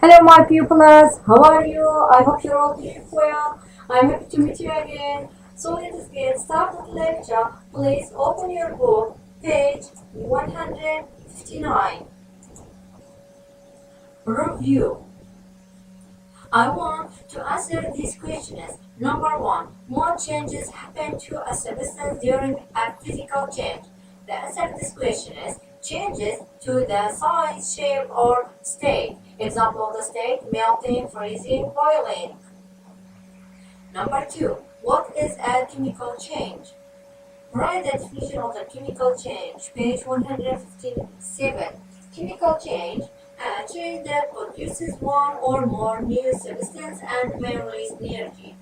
Hello, my pupils. How are you? I hope you're all doing well. I'm happy to meet you again. So let's get started lecture. Please open your book, page 159. Review. I want to answer these questions. Number one, what changes happen to a substance during a physical change? The answer to this question is changes to the size, shape, or state. Example of the state: melting, freezing, boiling. Number two, what is a chemical change? Write the definition of the chemical change, page 157. Chemical change, a change that produces one or more new substance and may release energy.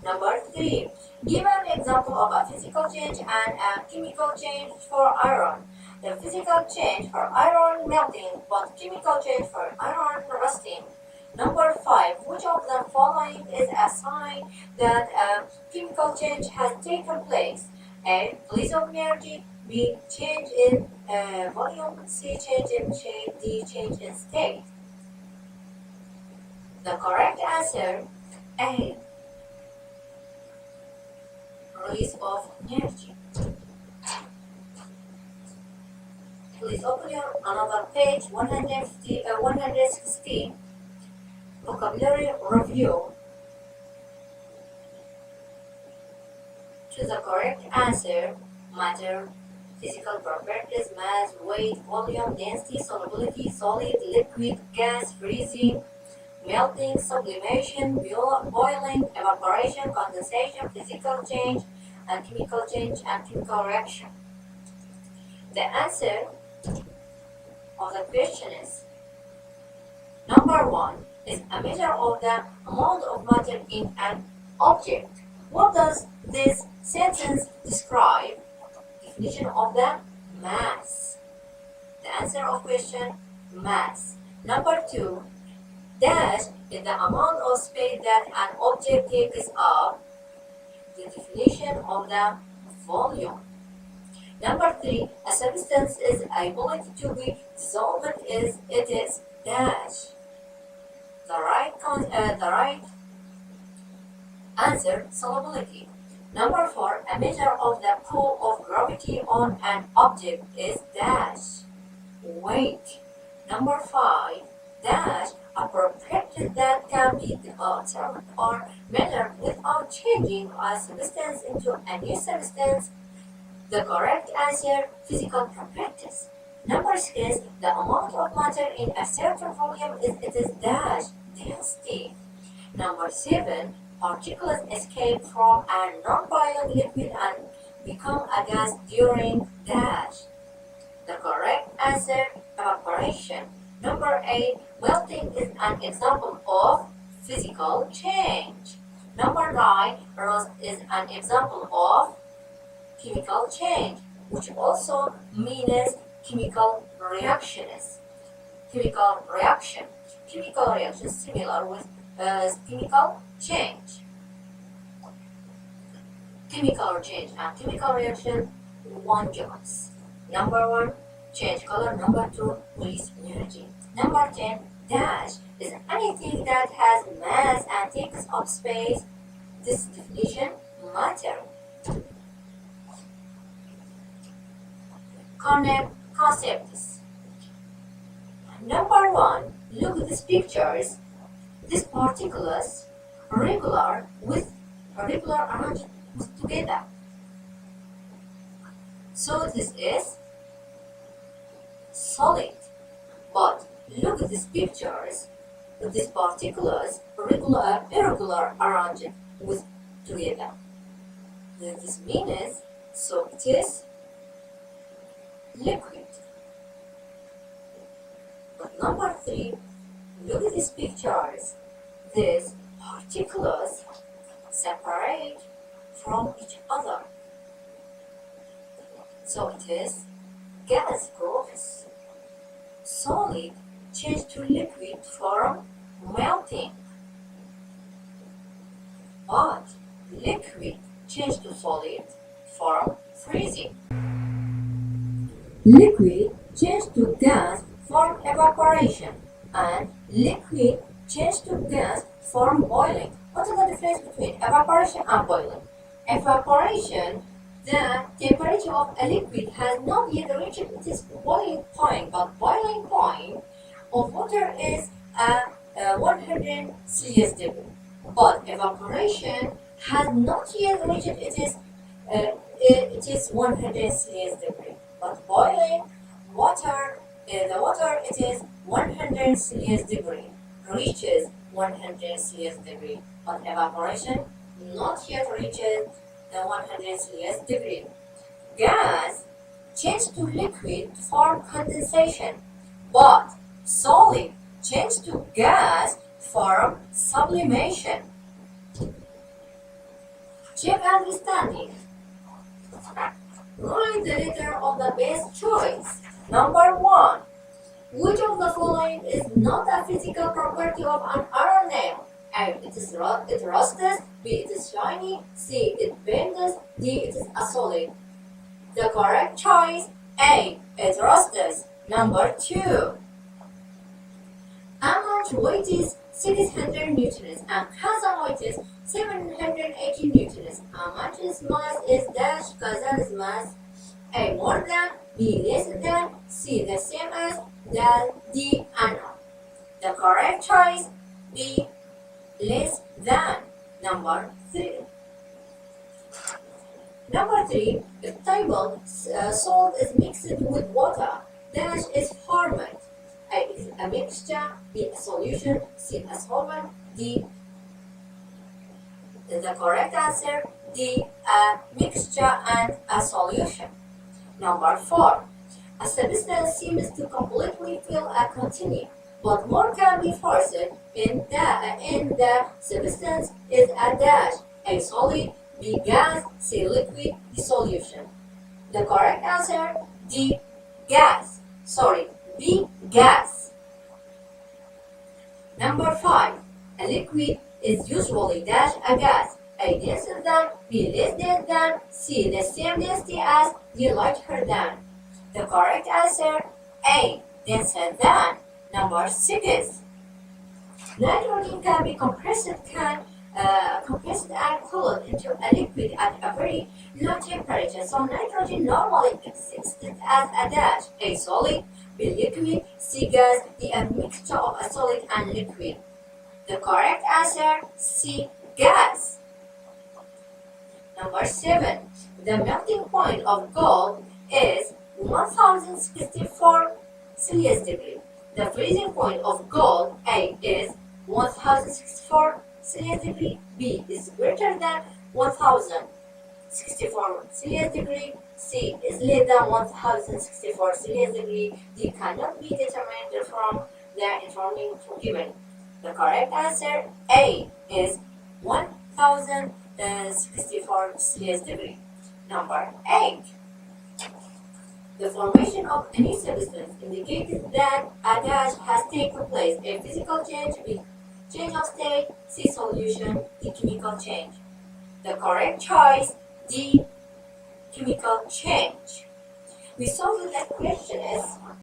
Number three, give an example of a physical change and a chemical change for iron. The physical change for iron melting, but chemical change for iron rusting. Number five, which of the following is a sign that a chemical change has taken place? A, release of energy. B, change in volume. C, change in shape. D, change in state. The correct answer, A, release of energy. Please open your another page, 160, vocabulary review. To the correct answer, matter, physical properties, mass, weight, volume, density, solubility, solid, liquid, gas, freezing, melting, sublimation, boiling, evaporation, condensation, physical change, and chemical reaction. The answer of the question is number one is a measure of the amount of matter in an object. What does this sentence describe? Definition of the mass. The answer of question, mass. Number two, dash is the amount of space that an object takes up. The definition of the volume. Number three, a substance is ability to be dissolved it is dash. The right answer, solubility. Number four, a measure of the pull of gravity on an object is dash. Weight. Number five, dash, a property that can be altered or measured without changing a substance into a new substance. The correct answer, physical properties. Number six, the amount of matter in a certain volume is dash, density. Number seven, particles escape from a non-boiling liquid and become a gas during dash. The correct answer, evaporation. Number eight, melting is an example of physical change. Number nine, rust is an example of chemical change, which also means chemical reactions. Chemical reaction. Chemical reaction similar with chemical change. Chemical change and chemical reaction, one jobs. Number one, change color. Number two, release energy. Number 10, dash is anything that has mass and takes up space. This definition, matter. Concepts. Number one, look at these pictures. These particles regular arranged together. So this is solid. But look at these pictures. These particles irregular arranged together. This means so it is liquid. But number three, look at these pictures. These particles separate from each other. So it is gas groups. Solid change to liquid from melting. But liquid change to solid from freezing. Liquid change to gas from evaporation. and liquid change to gas from boiling. What is the difference between evaporation and boiling? Evaporation, the temperature of a liquid has not yet reached its boiling point, but boiling point of water is 100 Celsius degree. But evaporation has not yet reached it is 100 Celsius degree. But boiling water, the water it is 100 Celsius degree, reaches 100 Celsius degree. But evaporation not yet reaches the 100 Celsius degree. Gas change to liquid to form condensation, but solid change to gas form sublimation. Check understanding. Write the letter of the best choice. Number 1. Which of the following is not a physical property of an iron nail? A. It rusts. B. It is shiny. C. It bends. D. It is a solid. The correct choice A. It rusts. Number 2. Amount weight is 600 newtons and Kazan weight is 780 newtons. Amount's mass is dash Kazan's mass. A more than, B less than, C the same as, D unknown. The correct choice B less than. Number 3. Number 3. If table salt is mixed with water, dash is formed. A is a mixture, B a solution, C a solvent, D the correct answer, D a mixture and a solution. Number 4. A substance seems to completely fill a container, but more can be forced in the substance is a dash, A solid, B gas, C liquid, D solution. The correct answer, D gas. B gas. Number 5. A liquid is usually dash a gas. A denser than, B less dense than, C the same density as, D lighter than. The correct answer A denser than. Number 6. Nitrogen can be compressed and cooled into a liquid at a very low temperature. So nitrogen normally exists as a dash, A solid, B liquid, C gas, D a mixture of a solid and liquid. The correct answer C gas. Number 7. The melting point of gold is 1064 Celsius degree. The freezing point of gold A is 1064 Celsius degree. B is greater than 1064 Celsius degree. C is less than 1064 Celsius degree. D cannot be determined from the information given. The correct answer A is 1064 Celsius degree. Number 8. The formation of any substance indicates that a dash has taken place. A physical change, B change of state, C solution, D chemical change. The correct choice D chemical change. We solved that question is